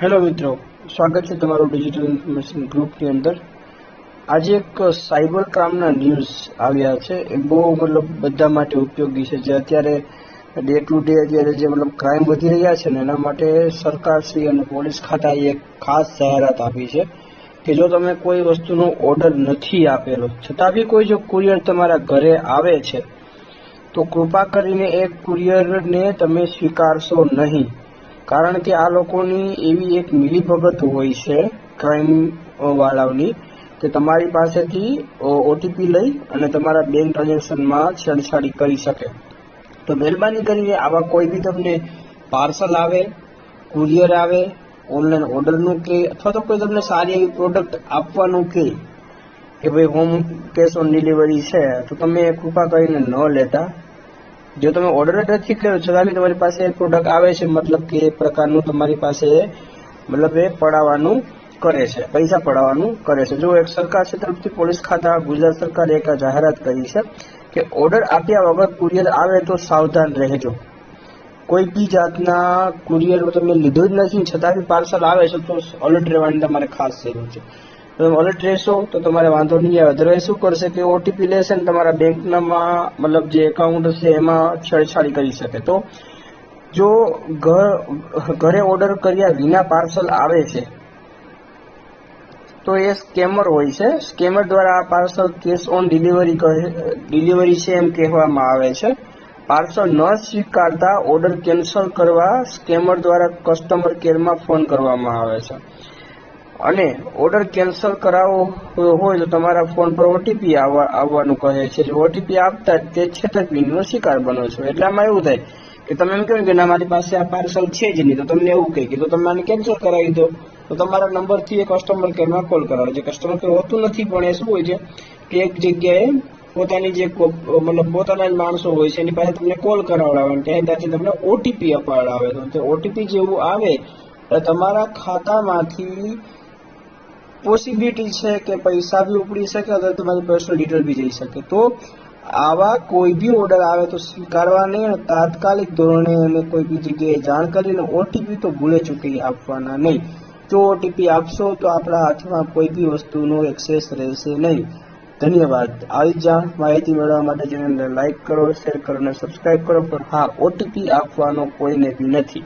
Hello મિત્રો, સ્વાગત છે તમારું ડિજિટલ ઇન્ફોર્મેશન ગ્રુપની અંદર। આજે એક સાયબર ક્રાઇમના ન્યૂઝ આવ્યા છે। એ બહુ બધા માટે ઉપયોગી છે। જે અત્યારે ડે ટુ ડે અત્યારે જે ક્રાઇમ વધી રહ્યા છે ને એના માટે સરકારશ્રી અને પોલીસ ખાતાએ એક ખાસ જાહેરાત આપી છે કે જો તમે કોઈ વસ્તુનો ઓર્ડર નથી આપેલો છતાં બી કોઈ જો કુરિયર તમારા ઘરે આવે છે તો કૃપા કરીને એ કુરિયરને તમે સ્વીકારશો નહીં। કારણ કે આ લોકોની એવી એક મિલીભગત હોય છે ક્રાઇમ વાળાઓની કે તમારી પાસેથી ઓટીપી લઈ અને તમારા બેંક ટ્રાન્ઝેક્શનમાં છેડછાડી કરી શકે। તો મહેરબાની કરીને આવા કોઈ બી તમને પાર્સલ આવે, કુરિયર આવે, ઓનલાઈન ઓર્ડરનું કે અથવા તો કોઈ તમને સારી એવી પ્રોડક્ટ આપવાનું કે ભાઈ હોમ કેશ ઓન ડિલિવરી છે તો તમે કૃપા કરીને ન લેતા। જો તમે ઓર્ડર જ નથી કર્યો છતાં બી તમારી પાસે પ્રોડક્ટ આવે છે મતલબ કે એક પ્રકારનું તમારી પાસે એ પડાવવાનું કરે છે, પૈસા પડાવવાનું કરે છે। જો એક સરકાર તરફથી પોલીસ ખાતા ગુજરાત સરકારે એક જાહેરાત કરી છે કે ઓર્ડર આપ્યા વગર કુરિયર આવે તો સાવધાન રહેજો। કોઈ બી જાતના કુરિયર તમે લીધો જ નથી છતાં બી પાર્સલ આવે છે તો અલર્ટ રહેવાની તમારે ખાસ જરૂર છે। તમે અલર્ટ રહેશો તો તમારે વાંધો નહીં આવે। અદરવાઇઝ શું કરશે કે ઓટીપી લેશે ને તમારા બેંકના જે એકાઉન્ટ હશે એમાં છેડછાડી કરી શકે। તો જો ઘરે ઓર્ડર કર્યા વિના પાર્સલ આવે છે તો એ સ્કેમર હોય છે। સ્કેમર દ્વારા આ પાર્સલ કેશ ઓન ડિલિવરી છે એમ કહેવામાં આવે છે। પાર્સલ ન સ્વીકારતા ઓર્ડર કેન્સલ કરવા સ્કેમર દ્વારા કસ્ટમર કેરમાં ફોન કરવામાં આવે છે અને ઓર્ડર કેન્સલ કરાવવો હોય તો તમારા ફોન પર ઓટીપી આવવાનું કહે છે। જો ઓટીપી આપતા તે છેતરપિંડીનો શિકાર બનો છો। એટલે આમાં એવું થાય કે તમે એમ કહો કે ના મારી પાસે આ પાર્સલ છે જ નહીં તો તમને એવું કહે કે તો તમે આને કેન્સલ કરાવી દો તો તમારા નંબરથી એ કસ્ટમર કેરમાં કોલ કરાવે છે। કસ્ટમર કેર હોતું નથી પણ એ શું હોય છે કે એક જગ્યાએ પોતાની જે પોતાના જ માણસો હોય છે એની પાસે તમને કોલ કરાવડાવે ત્યાંથી તમને ઓટીપી અપાવડાવે તો ઓટીપી જેવું આવે તો તમારા ખાતામાંથી પોસિબિલિટી છે કે પૈસા બી ઉપડી શકે અથવા તમારી પર્સનલ ડિટેલ બી જઈ શકે। તો આવા કોઈ બી ઓર્ડર આવે તો સ્વીકારવા નહીં, તાત્કાલિક ધોરણે અને કોઈ બી જગ્યાએ જાણ કરીને ઓટીપી તો ભૂલે ચૂકી આપવાના નહીં। જો ઓટીપી આપશો તો આપણા હાથમાં કોઈ બી વસ્તુનો એક્સેસ રહેશે નહીં। ધન્યવાદ। આવી જ માહિતી મેળવવા માટે ચેનલને લાઈક કરો, શેર કરો અને સબસ્ક્રાઇબ કરો। પણ હા, ઓટીપી આપવાનો કોઈને બી નથી।